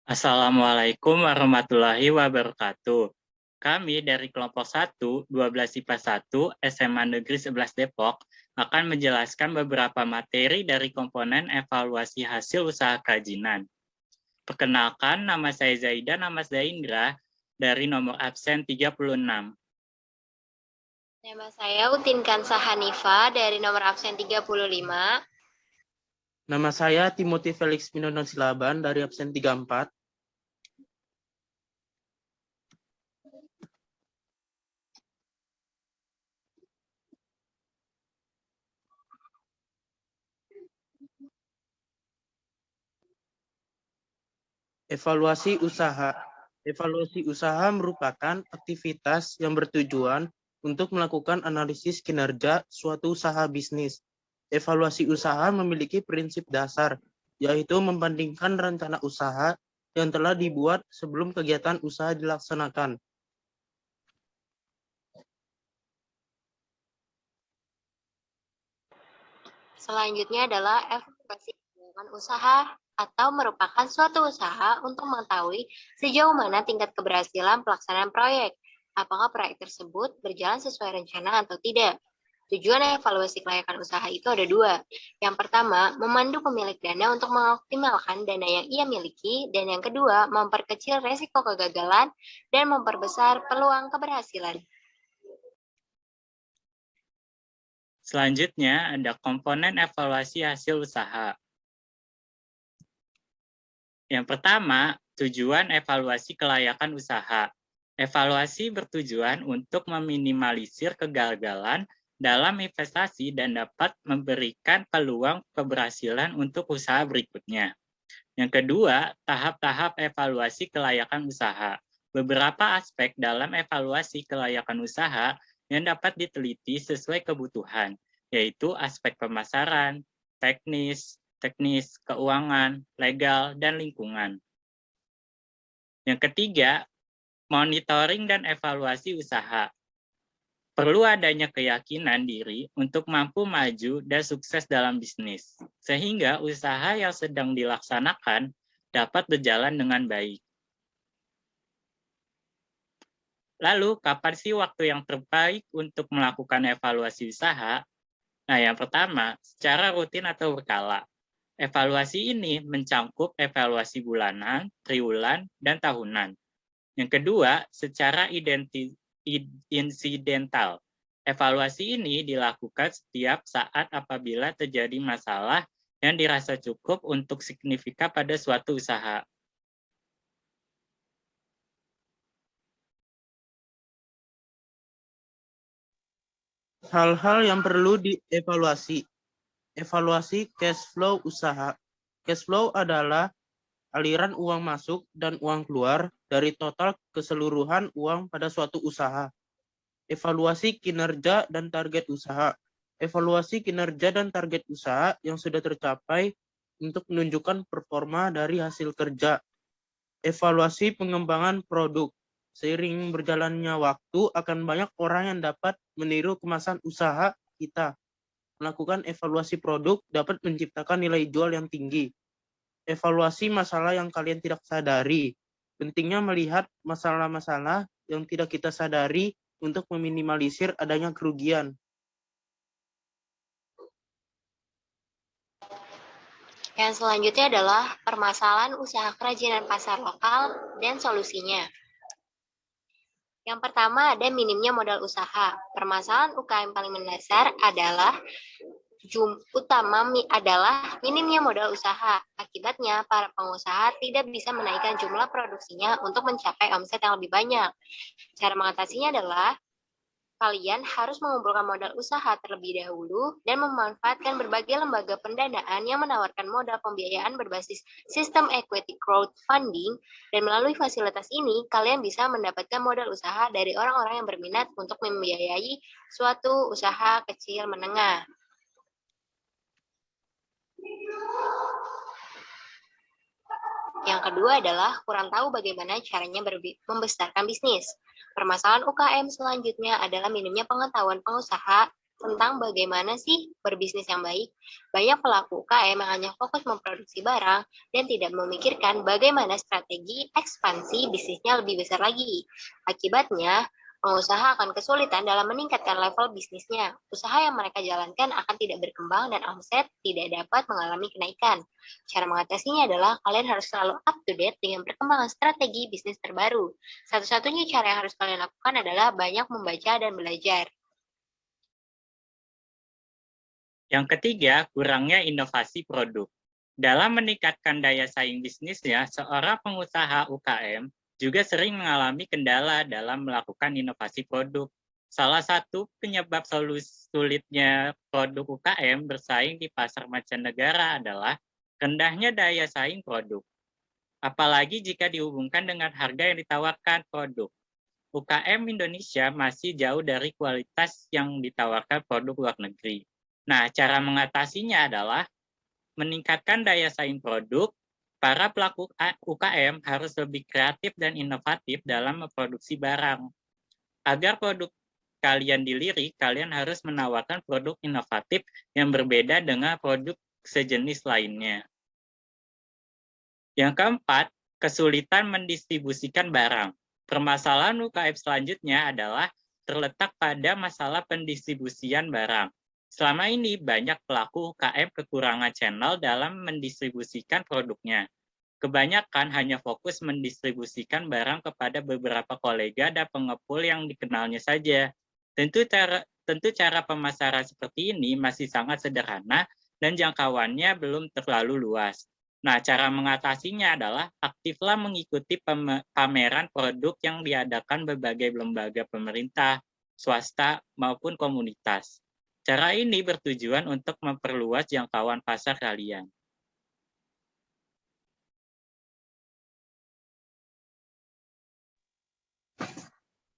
Assalamualaikum warahmatullahi wabarakatuh. Kami dari kelompok 1, 12 IPA 1, SMA Negeri 11 Depok, akan menjelaskan beberapa materi dari komponen evaluasi hasil usaha kerajinan. Perkenalkan, nama saya Zaida, nama saya Indra, dari nomor absen 36. Nama saya Utin Kansa Hanifa dari nomor absen 35. Nama saya Timothy Felix Pinono Silaban dari absen 34. Evaluasi usaha. Evaluasi usaha merupakan aktivitas yang bertujuan untuk melakukan analisis kinerja suatu usaha bisnis. Evaluasi usaha memiliki prinsip dasar, yaitu membandingkan rencana usaha yang telah dibuat sebelum kegiatan usaha dilaksanakan. Selanjutnya adalah evaluasi keberhasilan usaha atau merupakan suatu usaha untuk mengetahui sejauh mana tingkat keberhasilan pelaksanaan proyek. Apakah proyek tersebut berjalan sesuai rencana atau tidak? Tujuan evaluasi kelayakan usaha itu ada dua. Yang pertama, memandu pemilik dana untuk mengoptimalkan dana yang ia miliki, dan yang kedua, memperkecil resiko kegagalan dan memperbesar peluang keberhasilan. Selanjutnya ada komponen evaluasi hasil usaha. Yang pertama, tujuan evaluasi kelayakan usaha. Evaluasi bertujuan untuk meminimalisir kegagalan dalam investasi dan dapat memberikan peluang keberhasilan untuk usaha berikutnya. Yang kedua, tahap-tahap evaluasi kelayakan usaha. Beberapa aspek dalam evaluasi kelayakan usaha yang dapat diteliti sesuai kebutuhan, yaitu aspek pemasaran, teknis, keuangan, legal, dan lingkungan. Yang ketiga, monitoring dan evaluasi usaha. Perlu adanya keyakinan diri untuk mampu maju dan sukses dalam bisnis, sehingga usaha yang sedang dilaksanakan dapat berjalan dengan baik. Lalu, kapan sih waktu yang terbaik untuk melakukan evaluasi usaha? Nah, yang pertama, secara rutin atau berkala. Evaluasi ini mencangkup evaluasi bulanan, triwulan, dan tahunan. Yang kedua, secara insidental. Evaluasi ini dilakukan setiap saat apabila terjadi masalah yang dirasa cukup untuk signifikan pada suatu usaha. Hal-hal yang perlu dievaluasi. Evaluasi cash flow usaha. Cash flow adalah aliran uang masuk dan uang keluar dari total keseluruhan uang pada suatu usaha. Evaluasi kinerja dan target usaha. Evaluasi kinerja dan target usaha yang sudah tercapai untuk menunjukkan performa dari hasil kerja. Evaluasi pengembangan produk. Seiring berjalannya waktu, akan banyak orang yang dapat meniru kemasan usaha kita. Melakukan evaluasi produk dapat menciptakan nilai jual yang tinggi. Evaluasi masalah yang kalian tidak sadari. Pentingnya melihat masalah-masalah yang tidak kita sadari untuk meminimalisir adanya kerugian. Yang selanjutnya adalah permasalahan usaha kerajinan pasar lokal dan solusinya. Yang pertama ada minimnya modal usaha. Permasalahan UKM paling mendasar adalah minimnya modal usaha. Akibatnya, para pengusaha tidak bisa menaikkan jumlah produksinya untuk mencapai omset yang lebih banyak. Cara mengatasinya adalah kalian harus mengumpulkan modal usaha terlebih dahulu dan memanfaatkan berbagai lembaga pendanaan yang menawarkan modal pembiayaan berbasis sistem equity crowdfunding, dan melalui fasilitas ini kalian bisa mendapatkan modal usaha dari orang-orang yang berminat untuk membiayai suatu usaha kecil menengah. Yang kedua adalah kurang tahu bagaimana caranya membesarkan bisnis. Permasalahan UKM selanjutnya adalah minimnya pengetahuan pengusaha tentang bagaimana sih berbisnis yang baik. Banyak pelaku UKM yang hanya fokus memproduksi barang dan tidak memikirkan bagaimana strategi ekspansi bisnisnya lebih besar lagi. Akibatnya, pengusaha akan kesulitan dalam meningkatkan level bisnisnya. Usaha yang mereka jalankan akan tidak berkembang dan omset tidak dapat mengalami kenaikan. Cara mengatasinya adalah kalian harus selalu up to date dengan perkembangan strategi bisnis terbaru. Satu-satunya cara yang harus kalian lakukan adalah banyak membaca dan belajar. Yang ketiga, kurangnya inovasi produk. Dalam meningkatkan daya saing bisnisnya, seorang pengusaha UKM juga sering mengalami kendala dalam melakukan inovasi produk. Salah satu penyebab sulitnya produk UKM bersaing di pasar mancanegara adalah rendahnya daya saing produk. Apalagi jika dihubungkan dengan harga yang ditawarkan produk. UKM Indonesia masih jauh dari kualitas yang ditawarkan produk luar negeri. Nah, cara mengatasinya adalah meningkatkan daya saing produk. Para pelaku UKM harus lebih kreatif dan inovatif dalam memproduksi barang. Agar produk kalian dilirik, kalian harus menawarkan produk inovatif yang berbeda dengan produk sejenis lainnya. Yang keempat, kesulitan mendistribusikan barang. Permasalahan UKM selanjutnya adalah terletak pada masalah pendistribusian barang. Selama ini, banyak pelaku UKM kekurangan channel dalam mendistribusikan produknya. Kebanyakan hanya fokus mendistribusikan barang kepada beberapa kolega dan pengepul yang dikenalnya saja. Tentu cara pemasaran seperti ini masih sangat sederhana dan jangkauannya belum terlalu luas. Nah, cara mengatasinya adalah aktiflah mengikuti pameran produk yang diadakan berbagai lembaga pemerintah, swasta, maupun komunitas. Cara ini bertujuan untuk memperluas jangkauan pasar kalian.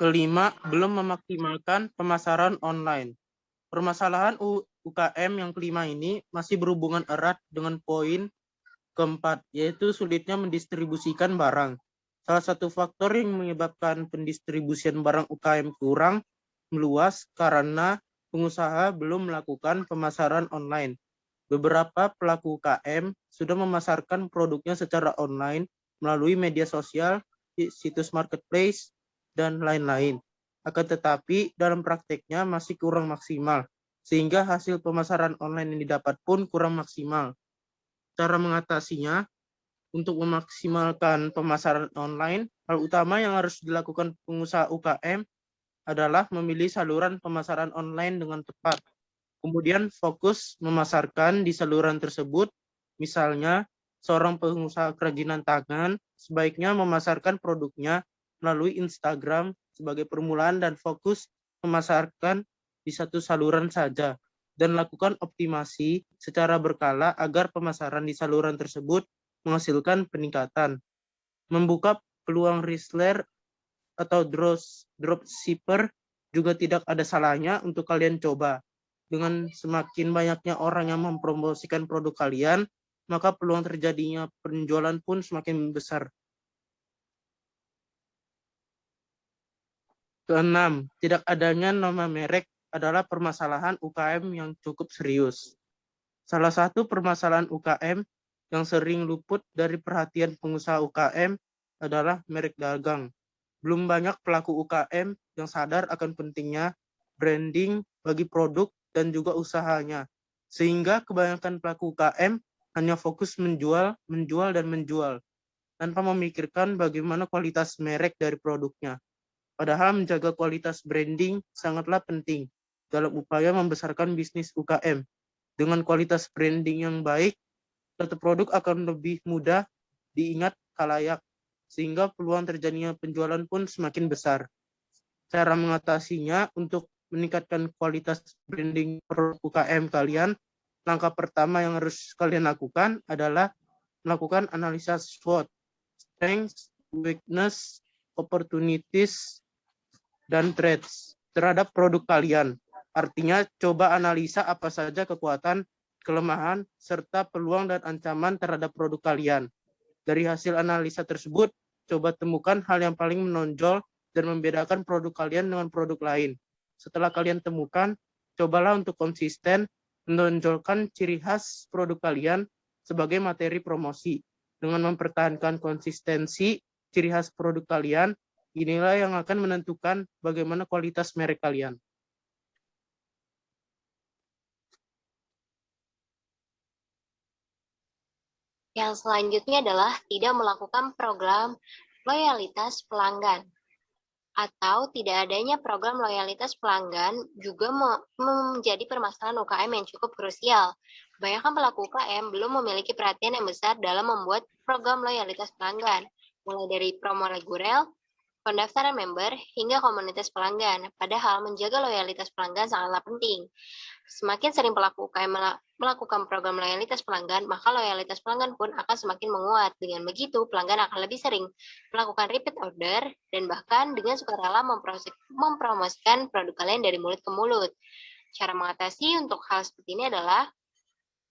Kelima, belum memaksimalkan pemasaran online. Permasalahan UKM yang kelima ini masih berhubungan erat dengan poin keempat, yaitu sulitnya mendistribusikan barang. Salah satu faktor yang menyebabkan pendistribusian barang UKM kurang meluas karena pengusaha belum melakukan pemasaran online. Beberapa pelaku UKM sudah memasarkan produknya secara online melalui media sosial, situs marketplace, dan lain-lain. Akan tetapi dalam prakteknya masih kurang maksimal, sehingga hasil pemasaran online yang didapat pun kurang maksimal. Cara mengatasinya, untuk memaksimalkan pemasaran online, hal utama yang harus dilakukan pengusaha UKM adalah memilih saluran pemasaran online dengan tepat. Kemudian fokus memasarkan di saluran tersebut. Misalnya, seorang pengusaha kerajinan tangan sebaiknya memasarkan produknya melalui Instagram sebagai permulaan dan fokus memasarkan di satu saluran saja. Dan lakukan optimasi secara berkala agar pemasaran di saluran tersebut menghasilkan peningkatan. Membuka peluang reseller atau dropshipper juga tidak ada salahnya untuk kalian coba. Dengan semakin banyaknya orang yang mempromosikan produk kalian, maka peluang terjadinya penjualan pun semakin besar. Keenam, tidak adanya nama merek adalah permasalahan UKM yang cukup serius. Salah satu permasalahan UKM yang sering luput dari perhatian pengusaha UKM adalah merek dagang. Belum banyak pelaku UKM yang sadar akan pentingnya branding bagi produk dan juga usahanya. Sehingga kebanyakan pelaku UKM hanya fokus menjual, tanpa memikirkan bagaimana kualitas merek dari produknya. Padahal menjaga kualitas branding sangatlah penting dalam upaya membesarkan bisnis UKM. Dengan kualitas branding yang baik, suatu produk akan lebih mudah diingat khalayak, sehingga peluang terjadinya penjualan pun semakin besar. Cara mengatasinya untuk meningkatkan kualitas branding produk UKM kalian, langkah pertama yang harus kalian lakukan adalah melakukan analisa SWOT, strengths, weakness, opportunities, dan threats terhadap produk kalian. Artinya, coba analisa apa saja kekuatan, kelemahan, serta peluang dan ancaman terhadap produk kalian. Dari hasil analisa tersebut, coba temukan hal yang paling menonjol dan membedakan produk kalian dengan produk lain. Setelah kalian temukan, cobalah untuk konsisten menonjolkan ciri khas produk kalian sebagai materi promosi. Dengan mempertahankan konsistensi ciri khas produk kalian, inilah yang akan menentukan bagaimana kualitas merek kalian. Yang selanjutnya adalah tidak melakukan program loyalitas pelanggan. Atau tidak adanya program loyalitas pelanggan juga menjadi permasalahan UKM yang cukup krusial. Kebanyakan pelaku UKM belum memiliki perhatian yang besar dalam membuat program loyalitas pelanggan, mulai dari promo reguler, pendaftaran member, hingga komunitas pelanggan. Padahal menjaga loyalitas pelanggan sangatlah penting. Semakin sering pelaku UKM melakukan program loyalitas pelanggan, maka loyalitas pelanggan pun akan semakin menguat. Dengan begitu, pelanggan akan lebih sering melakukan repeat order dan bahkan dengan sukarela mempromosikan produk kalian dari mulut ke mulut. Cara mengatasi untuk hal seperti ini adalah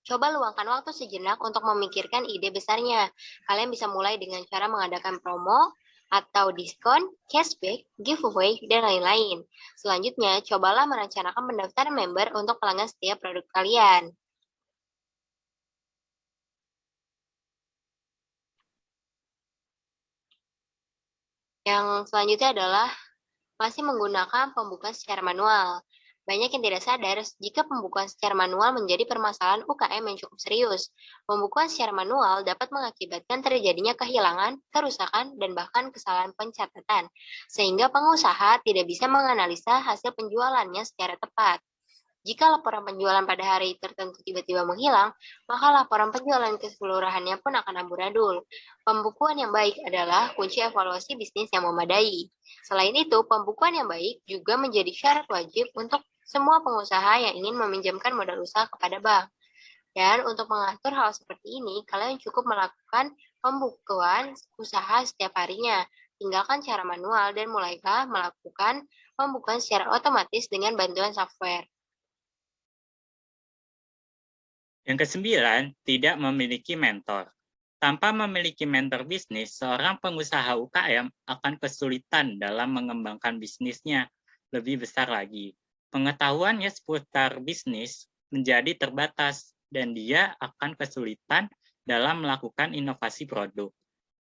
coba luangkan waktu sejenak untuk memikirkan ide besarnya. Kalian bisa mulai dengan cara mengadakan promo, atau diskon, cashback, giveaway, dan lain-lain. Selanjutnya, cobalah merencanakan pendaftaran member untuk pelanggan setiap produk kalian. Yang selanjutnya adalah masih menggunakan pembukuan secara manual. Banyak yang tidak sadar jika pembukuan secara manual menjadi permasalahan UKM yang cukup serius. Pembukuan secara manual dapat mengakibatkan terjadinya kehilangan, kerusakan, dan bahkan kesalahan pencatatan, sehingga pengusaha tidak bisa menganalisa hasil penjualannya secara tepat. Jika laporan penjualan pada hari tertentu tiba-tiba menghilang, maka laporan penjualan keseluruhannya pun akan amburadul. Pembukuan yang baik adalah kunci evaluasi bisnis yang memadai. Selain itu, pembukuan yang baik juga menjadi syarat wajib untuk semua pengusaha yang ingin meminjamkan modal usaha kepada bank. Dan untuk mengatur hal seperti ini, kalian cukup melakukan pembukuan usaha setiap harinya. Tinggalkan cara manual dan mulailah melakukan pembukuan secara otomatis dengan bantuan software. Yang kesembilan, tidak memiliki mentor. Tanpa memiliki mentor bisnis, seorang pengusaha UKM akan kesulitan dalam mengembangkan bisnisnya lebih besar lagi. Pengetahuannya seputar bisnis menjadi terbatas dan dia akan kesulitan dalam melakukan inovasi produk.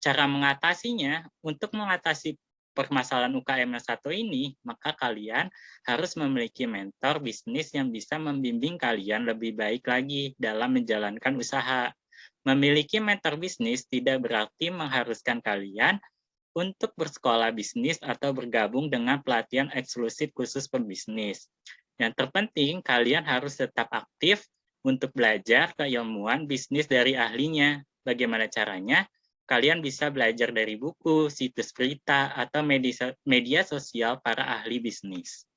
Cara mengatasinya, untuk mengatasi permasalahan UKM yang satu ini, maka kalian harus memiliki mentor bisnis yang bisa membimbing kalian lebih baik lagi dalam menjalankan usaha. Memiliki mentor bisnis tidak berarti mengharuskan kalian untuk bersekolah bisnis atau bergabung dengan pelatihan eksklusif khusus pebisnis. Yang terpenting, kalian harus tetap aktif untuk belajar keilmuan bisnis dari ahlinya. Bagaimana caranya? Kalian bisa belajar dari buku, situs berita, atau media sosial para ahli bisnis.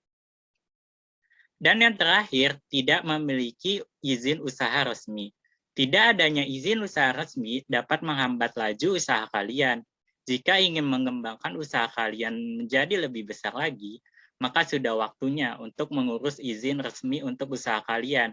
Dan yang terakhir, tidak memiliki izin usaha resmi. Tidak adanya izin usaha resmi dapat menghambat laju usaha kalian. Jika ingin mengembangkan usaha kalian menjadi lebih besar lagi, maka sudah waktunya untuk mengurus izin resmi untuk usaha kalian.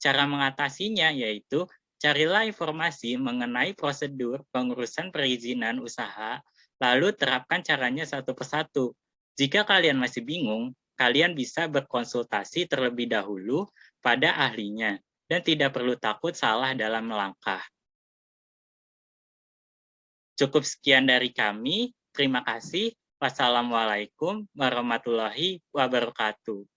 Cara mengatasinya yaitu carilah informasi mengenai prosedur pengurusan perizinan usaha, lalu terapkan caranya satu persatu. Jika kalian masih bingung, kalian bisa berkonsultasi terlebih dahulu pada ahlinya, dan tidak perlu takut salah dalam melangkah. Cukup sekian dari kami. Terima kasih. Wassalamualaikum warahmatullahi wabarakatuh.